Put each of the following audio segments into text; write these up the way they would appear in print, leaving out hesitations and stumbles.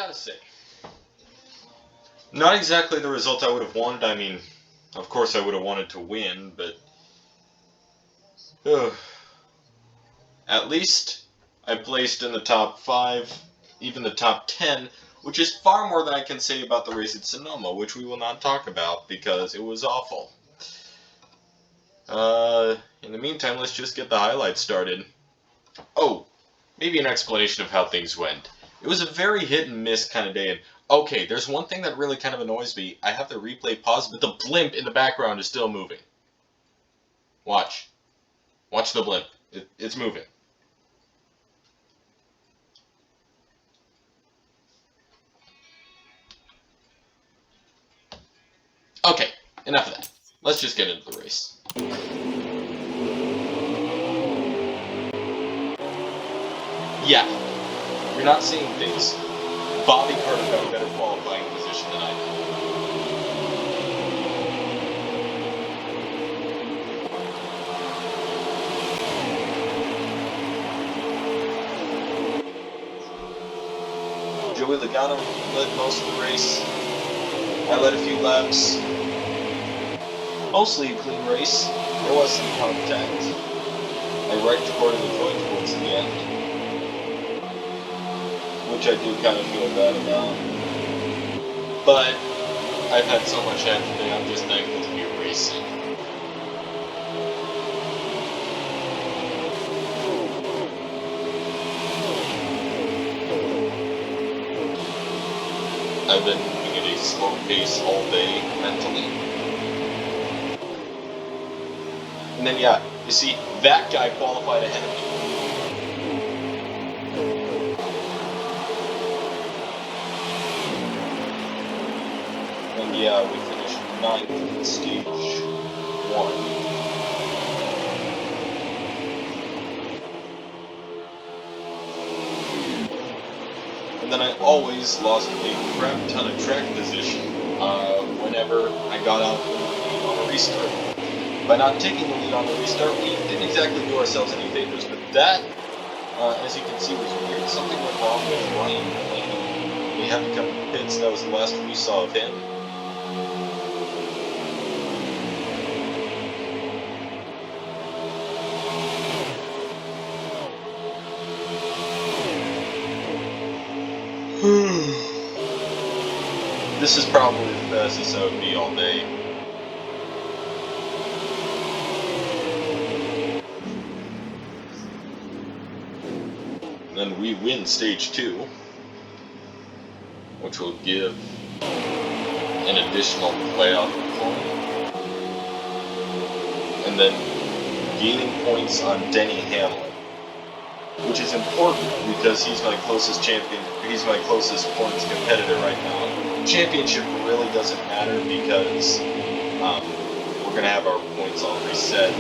gotta say, not exactly the result I would have wanted. I mean, of course I would have wanted to win, but at least I placed in the top 5, even the top 10, which is far more than I can say about the race at Sonoma, which we will not talk about because it was awful. In the meantime, let's just get the highlights started. Oh, maybe an explanation of how things went. It was a very hit and miss kind of day, and okay, there's one thing that really kind of annoys me. I have the replay paused, but the blimp in the background is still moving. Watch. Watch the blimp. It's moving. Okay, enough of that. Let's just get into the race. Yeah, you're not seeing things. Bobby Carter got a better qualifying position than I did. Joey Logano led most of the race. I led a few laps. Mostly a clean race. There was some contact. I right recorded the joint towards the end, which I do kind of feel bad about. But I've had so much today, I'm just thankful to be racing. I've been moving at a slow pace all day, mentally. And then, yeah, you see, that guy qualified ahead of me. And yeah, we finished 9th in stage 1. And then I always lost a crap ton of track position whenever I got out on a restart. By not taking the lead on the restart, we didn't exactly do ourselves any favors, but that, as you can see, was weird. Something went wrong with Ryan. He had to come to the pits. That was the last we saw of him. This is probably the fastest I would be all day. And then we win stage 2, which will give an additional playoff point. And then gaining points on Denny Hamlin, which is important because he's my closest champion. He's my closest points competitor right now. Championship really doesn't matter because we're going to have our points all reset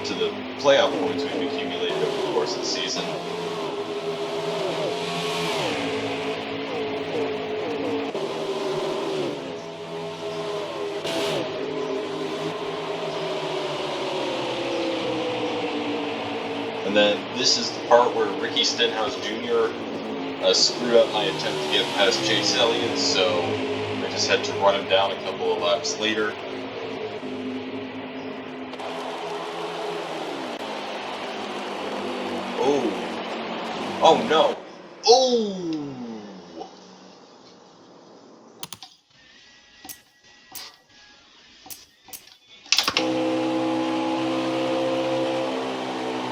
to the playoff points we've accumulated over the course of the season. And then this is the part where Ricky Stenhouse Jr. Screwed up my attempt to get past Chase Elliott, so I just had to run him down a couple of laps later. Oh. Oh no. Oh!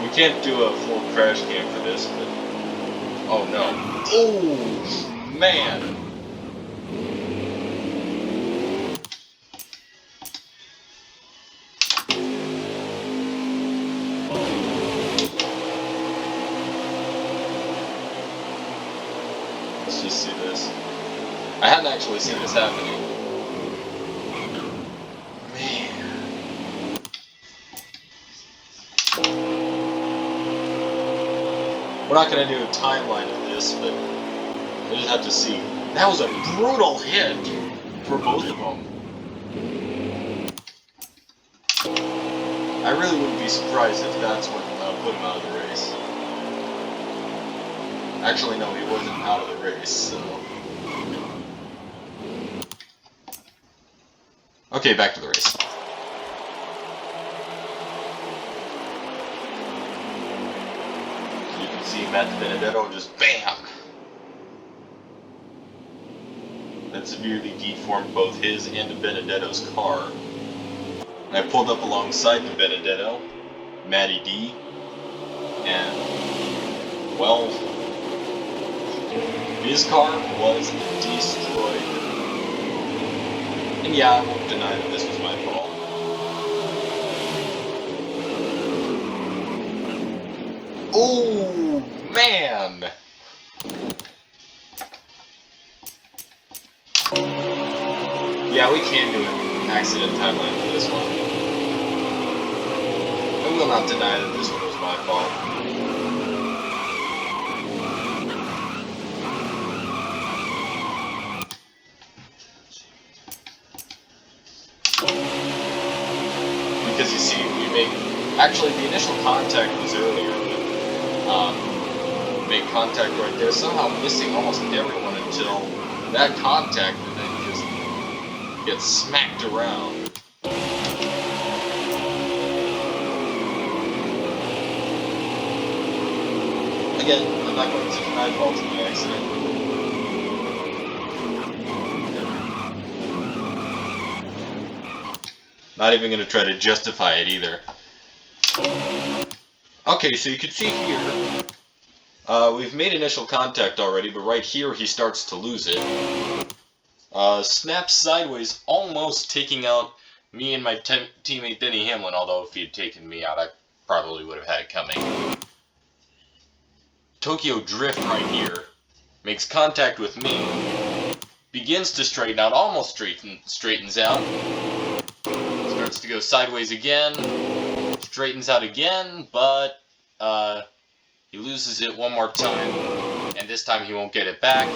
We can't do a full crash cam for this, but oh no. Oh, man. Let's just see this. I hadn't actually seen this happening. Man. We're not going to do a timeline of this, but I just have to see. That was a brutal hit for both of them. I really wouldn't be surprised if that's what put him out of the race. Actually, no, he wasn't out of the race, so... Okay, back to the race. You can see Matt Benedetto just BAM! That severely deformed both his and Benedetto's car. And I pulled up alongside the Benedetto, Matty D, and, well, his car was destroyed. And yeah, I won't deny that this was my fault. Oh, man! Yeah, we can do an accident timeline for this one. I will not deny that this one was my fault. Because you see, we make... Actually, the initial contact was earlier, but make contact right there, somehow missing almost everyone until that contact, and then just gets smacked around. Again, I'm not going to deny fault in the accident. Not even going to try to justify it either. Okay, so you can see here, we've made initial contact already, but right here he starts to lose it. Snaps sideways, almost taking out me and my teammate Denny Hamlin, although if he had taken me out, I probably would have had it coming. Tokyo Drift right here makes contact with me, begins to straighten out, almost straightens out, starts to go sideways again, straightens out again, but he loses it one more time, and this time he won't get it back.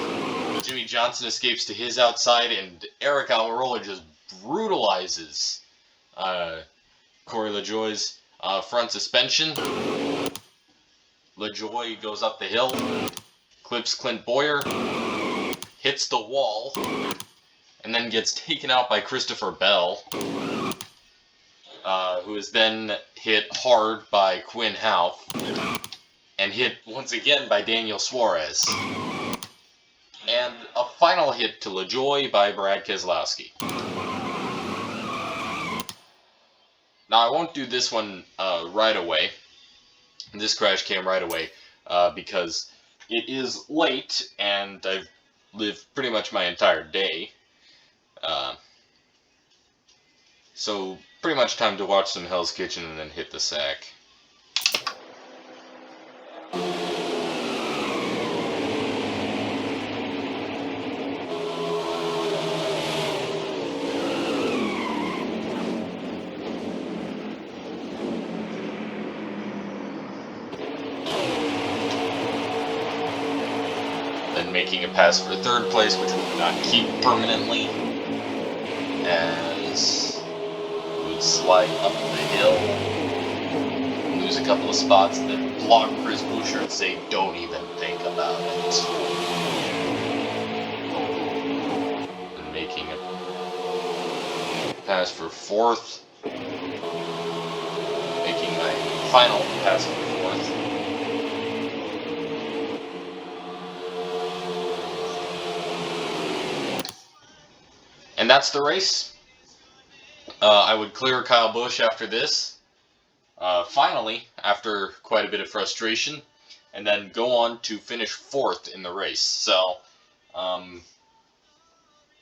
Jimmy Johnson escapes to his outside, and Eric Almirola just brutalizes Corey LaJoie's front suspension. LaJoie goes up the hill, clips Clint Boyer, hits the wall, and then gets taken out by Christopher Bell, who is then hit hard by Quinn Houff, and hit once again by Daniel Suarez. And a final hit to LaJoie by Brad Keselowski. Now, I won't do this one right away. This crash came right away because it is late and I've lived pretty much my entire day. So, pretty much time to watch some Hell's Kitchen and then hit the sack. Making a pass for third place, which we would not keep permanently, as we would slide up the hill, lose a couple of spots, and then block Chris Buescher and say, don't even think about it. And making a pass for fourth, making my final pass for fourth. And that's the race. I would clear Kyle Busch after this, finally, after quite a bit of frustration, and then go on to finish fourth in the race. So,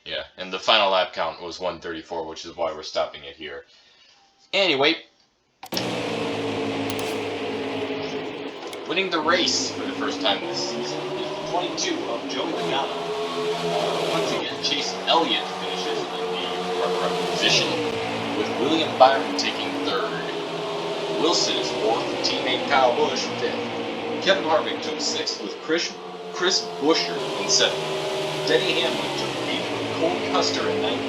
yeah, and the final lap count was 134, which is why we're stopping it here. Anyway, winning the race for the first time this season is 22 of Joey Logano. Once again, Chase Elliott finishes in the runner-up position, with William Byron taking third. Wilson is fourth, teammate Kyle Busch fifth. Kevin Harvick took sixth with Chris Buescher in seventh. Denny Hamlin took eighth with Cole Custer in ninth.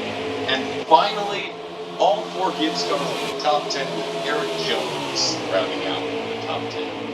And finally, all four Gibbs cars in the top 10 with Eric Jones rounding out the top 10.